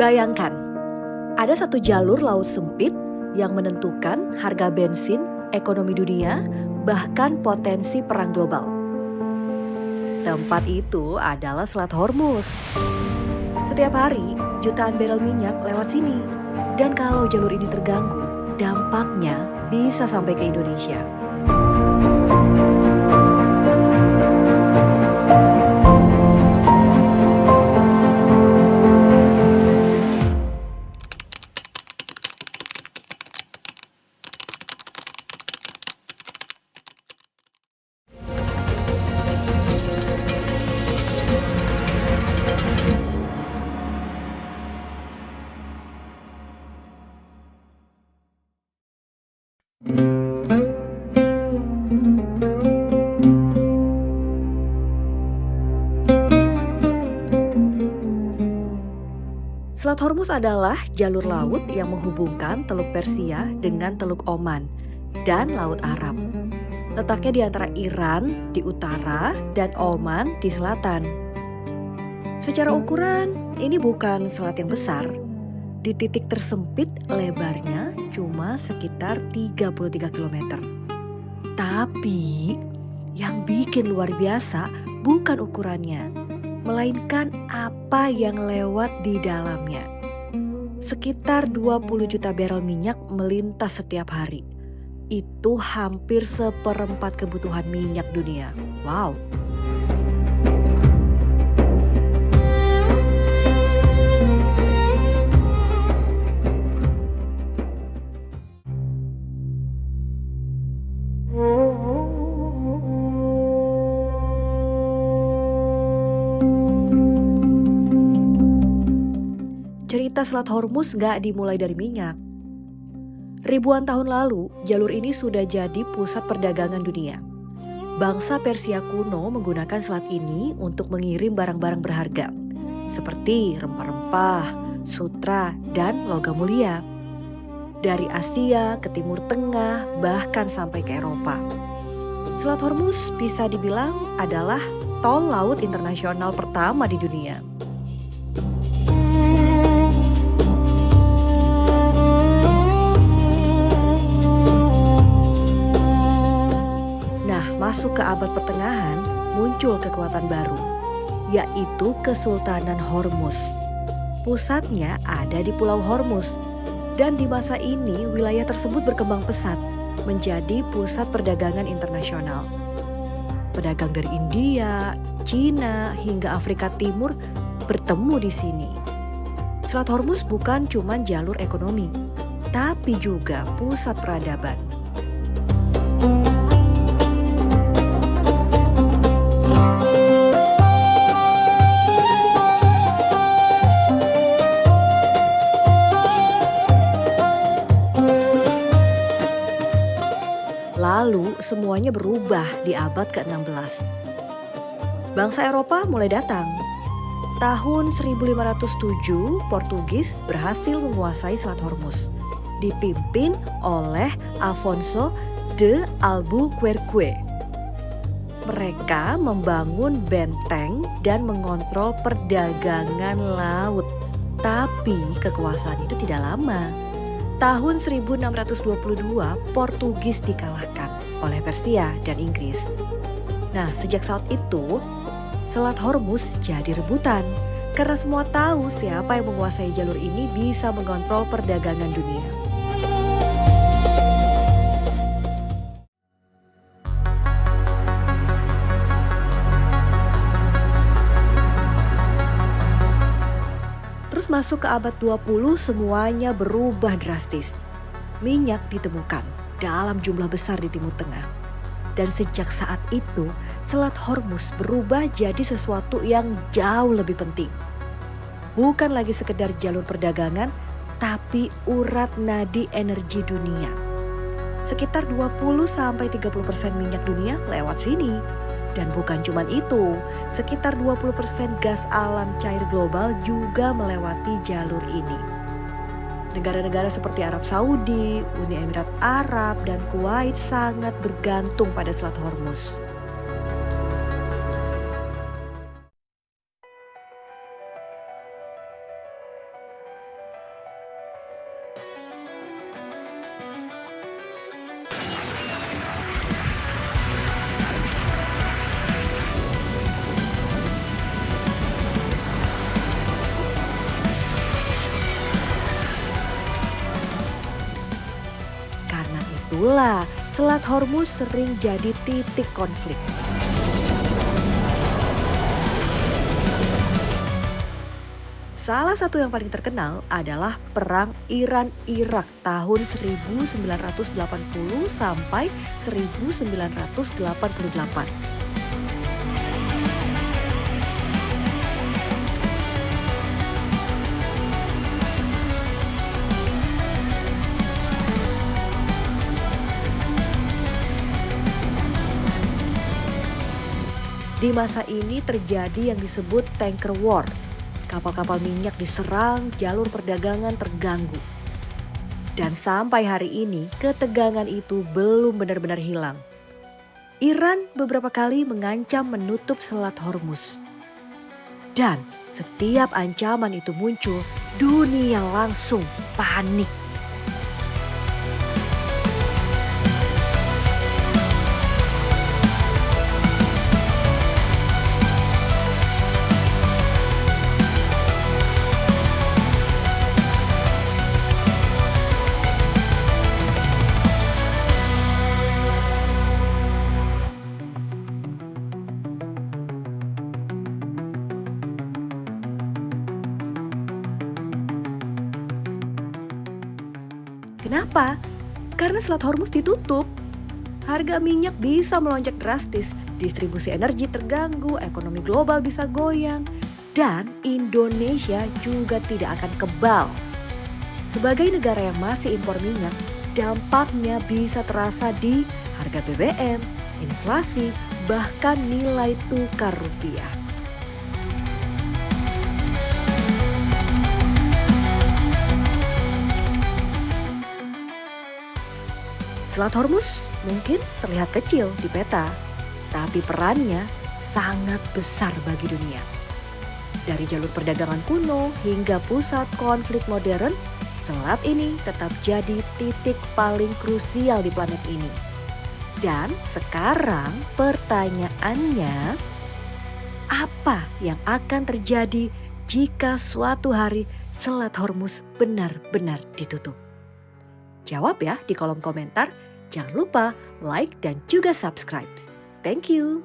Bayangkan, ada satu jalur laut sempit yang menentukan harga bensin, ekonomi dunia, bahkan potensi perang global. Tempat itu adalah Selat Hormuz. Setiap hari, jutaan barel minyak lewat sini. Dan kalau jalur ini terganggu, dampaknya bisa sampai ke Indonesia. Selat Hormuz adalah jalur laut yang menghubungkan Teluk Persia dengan Teluk Oman dan Laut Arab. Letaknya di antara Iran di utara dan Oman di selatan. Secara ukuran, ini bukan selat yang besar. Di titik tersempit lebarnya cuma sekitar 33 km. Tapi yang bikin luar biasa bukan ukurannya, melainkan apa yang lewat di dalamnya. Sekitar 20 juta barel minyak melintas setiap hari. Itu hampir 1/4 kebutuhan minyak dunia. Wow. Cerita Selat Hormuz gak dimulai dari minyak. Ribuan tahun lalu, jalur ini sudah jadi pusat perdagangan dunia. Bangsa Persia kuno menggunakan selat ini untuk mengirim barang-barang berharga, seperti rempah-rempah, sutra, dan logam mulia. Dari Asia ke Timur Tengah, bahkan sampai ke Eropa. Selat Hormuz bisa dibilang adalah tol laut internasional pertama di dunia. Masuk ke abad pertengahan, muncul kekuatan baru, yaitu Kesultanan Hormuz. Pusatnya ada di Pulau Hormuz, dan di masa ini wilayah tersebut berkembang pesat menjadi pusat perdagangan internasional. Pedagang dari India, Cina, hingga Afrika Timur bertemu di sini. Selat Hormuz bukan cuma jalur ekonomi, tapi juga pusat peradaban. Lalu semuanya berubah di abad ke-16. Bangsa Eropa mulai datang. Tahun 1507, Portugis berhasil menguasai Selat Hormuz, dipimpin oleh Afonso de Albuquerque. Mereka membangun benteng dan mengontrol perdagangan laut. Tapi kekuasaan itu tidak lama. Tahun 1622, Portugis dikalahkan oleh Persia dan Inggris. Nah, sejak saat itu, Selat Hormuz jadi rebutan. Karena semua tahu siapa yang menguasai jalur ini bisa mengontrol perdagangan dunia. Terus masuk ke abad 20, semuanya berubah drastis. Minyak ditemukan dalam jumlah besar di Timur Tengah. Dan sejak saat itu, Selat Hormuz berubah jadi sesuatu yang jauh lebih penting. Bukan lagi sekedar jalur perdagangan, tapi urat nadi energi dunia. Sekitar 20-30% minyak dunia lewat sini. Dan bukan cuma itu, sekitar 20% gas alam cair global juga melewati jalur ini. Negara-negara seperti Arab Saudi, Uni Emirat Arab, dan Kuwait sangat bergantung pada Selat Hormuz. pula Selat Hormuz sering jadi titik konflik. Salah satu yang paling terkenal adalah Perang Iran-Irak tahun 1980 sampai 1988. Di masa ini terjadi yang disebut tanker war. Kapal-kapal minyak diserang, jalur perdagangan terganggu. Dan sampai hari ini ketegangan itu belum benar-benar hilang. Iran beberapa kali mengancam menutup Selat Hormuz. Dan setiap ancaman itu muncul, dunia langsung panik. Kenapa? Karena Selat Hormuz ditutup. Harga minyak bisa melonjak drastis, distribusi energi terganggu, ekonomi global bisa goyang, dan Indonesia juga tidak akan kebal. Sebagai negara yang masih impor minyak, dampaknya bisa terasa di harga BBM, inflasi, bahkan nilai tukar rupiah. Selat Hormuz mungkin terlihat kecil di peta, tapi perannya sangat besar bagi dunia. Dari jalur perdagangan kuno hingga pusat konflik modern, selat ini tetap jadi titik paling krusial di planet ini. Dan sekarang pertanyaannya, apa yang akan terjadi jika suatu hari Selat Hormuz benar-benar ditutup? Jawab ya di kolom komentar. Jangan lupa like dan juga subscribe. Thank you.